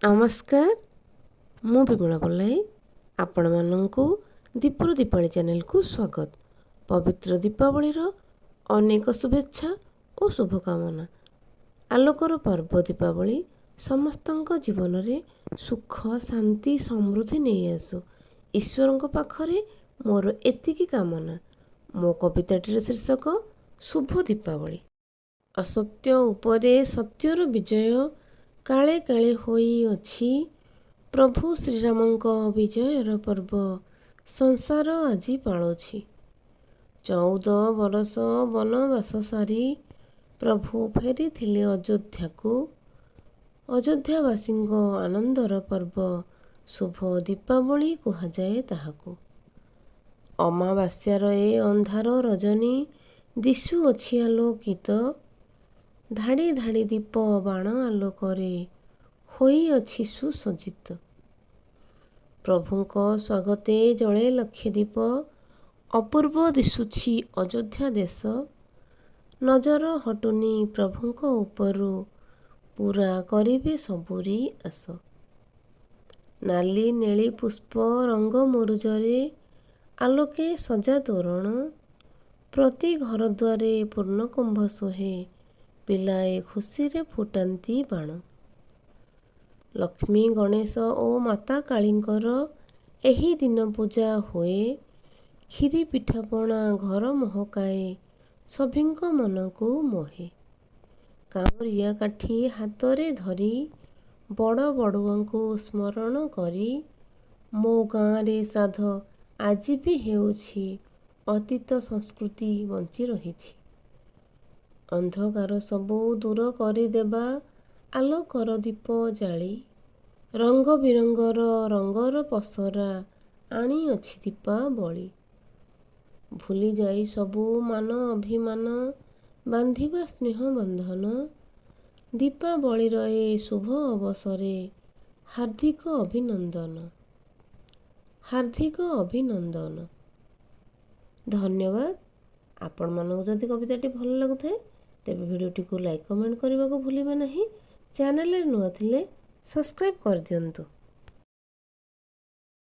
ନମସ୍କାର, ମୁଁ ବିମଳା ପଲ୍ଲାଇ ଆପଣମାନଙ୍କୁ ଦୀପରୁ ଦୀପାବଳି ଚ୍ୟାନେଲକୁ ସ୍ୱାଗତ। ପବିତ୍ର ଦୀପାବଳିର ଅନେକ ଶୁଭେଚ୍ଛା ଓ ଶୁଭକାମନା। ଆଲୋକର ପର୍ବ ଦୀପାବଳି ସମସ୍ତଙ୍କ ଜୀବନରେ ସୁଖ, ଶାନ୍ତି, ସମୃଦ୍ଧି ନେଇ ଆସୁ। ଈଶ୍ୱରଙ୍କ ପାଖରେ ମୋର ଏତିକି କାମନା। ମୋ କବିତାଟିର ଶୀର୍ଷକ ଶୁଭ ଦୀପାବଳି। ଅସତ୍ୟ ଉପରେ ସତ୍ୟର ବିଜୟ କାଳେ କାଳେ ହୋଇଅଛି। ପ୍ରଭୁ ଶ୍ରୀରାମଙ୍କ ବିଜୟର ପର୍ବ ସଂସାର ଆଜି ପାଳୁଛି। 14 ବରଷ ବନବାସ ସାରି ପ୍ରଭୁ ଫେରିଥିଲେ ଅଯୋଧ୍ୟାକୁ। ଅଯୋଧ୍ୟାବାସୀଙ୍କ ଆନନ୍ଦର ପର୍ବ ଶୁଭ ଦୀପାବଳି କୁହାଯାଏ ତାହାକୁ। ଅମାବାସ୍ୟାର ଏ ଅନ୍ଧାର ରଜନୀ ଦିଶୁଅଛି ଆଲୋକିତ। ଧାଡ଼ି ଧାଡ଼ି ଦୀପ ବାଣ ଆଲୋକରେ ହୋଇଅଛି ସୁସଜ୍ଜିତ। ପ୍ରଭୁଙ୍କ ସ୍ୱାଗତେ ଜଳେ ଲକ୍ଷେ ଦୀପ। ଅପୂର୍ବ ଦିଶୁଛି ଅଯୋଧ୍ୟା ଦେଶ। ନଜର ହଟୁନି ପ୍ରଭୁଙ୍କ ଉପରୁ, ପୂରା କରିବେ ସବୁରି ଆଶ। ନାଲି ନେଳି ପୁଷ୍ପ ରଙ୍ଗ ମୁରୁଜରେ ଆଲୋକେ ସଜା ତୋରଣ। ପ୍ରତି ଘର ଦ୍ୱାରେ ପୂର୍ଣ୍ଣକୁମ୍ଭ ଶୋହେ, ପିଲାଏ ଖୁସିରେ ଫୁଟାନ୍ତି ବାଣ। ଲକ୍ଷ୍ମୀ, ଗଣେଶ ଓ ମାତା କାଳୀଙ୍କର ଏହି ଦିନ ପୂଜା ହୁଏ। କ୍ଷୀରି ପିଠାପଣା ଘର ମହକାଏ, ସଭିଙ୍କ ମନକୁ ମୋହେ। କାଉଁରିଆ କାଠି ହାତରେ ଧରି, ବଡ଼ ବଡ଼ୁଆଙ୍କୁ ସ୍ମରଣ କରି, ମୋ ଗାଁରେ ଶ୍ରାଦ୍ଧ ଆଜି ବି ହେଉଛି। ଅତୀତ ସଂସ୍କୃତି ବଞ୍ଚି ରହିଛି। ଅନ୍ଧକାର ସବୁ ଦୂର କରିଦେବା ଆଲୋକର ଦୀପ ଜାଳି। ରଙ୍ଗ ବିରଙ୍ଗର ରଙ୍ଗର ପସରା ଆଣିଅଛି ଦୀପାବଳି। ଭୁଲି ଯାଇ ସବୁ ମାନ ଅଭିମାନ, ବାନ୍ଧିବା ସ୍ନେହ ବନ୍ଧନ। ଦୀପାବଳିର ଏ ଶୁଭ ଅବସରେ ହାର୍ଦ୍ଦିକ ଅଭିନନ୍ଦନ। ହାର୍ଦ୍ଦିକ ଅଭିନନ୍ଦନ। ଧନ୍ୟବାଦ। ଆପଣମାନଙ୍କୁ ଯଦି କବିତାଟି ଭଲ ଲାଗୁଥାଏ ତେବେ ଭିଡ଼ିଓଟିକୁ ଲାଇକ୍ କମେଣ୍ଟ କରିବାକୁ ଭୁଲିବେ ନାହିଁ। ଚ୍ୟାନେଲରେ ନୂଆ ଥିଲେ ସବସ୍କ୍ରାଇବ୍ କରିଦିଅନ୍ତୁ।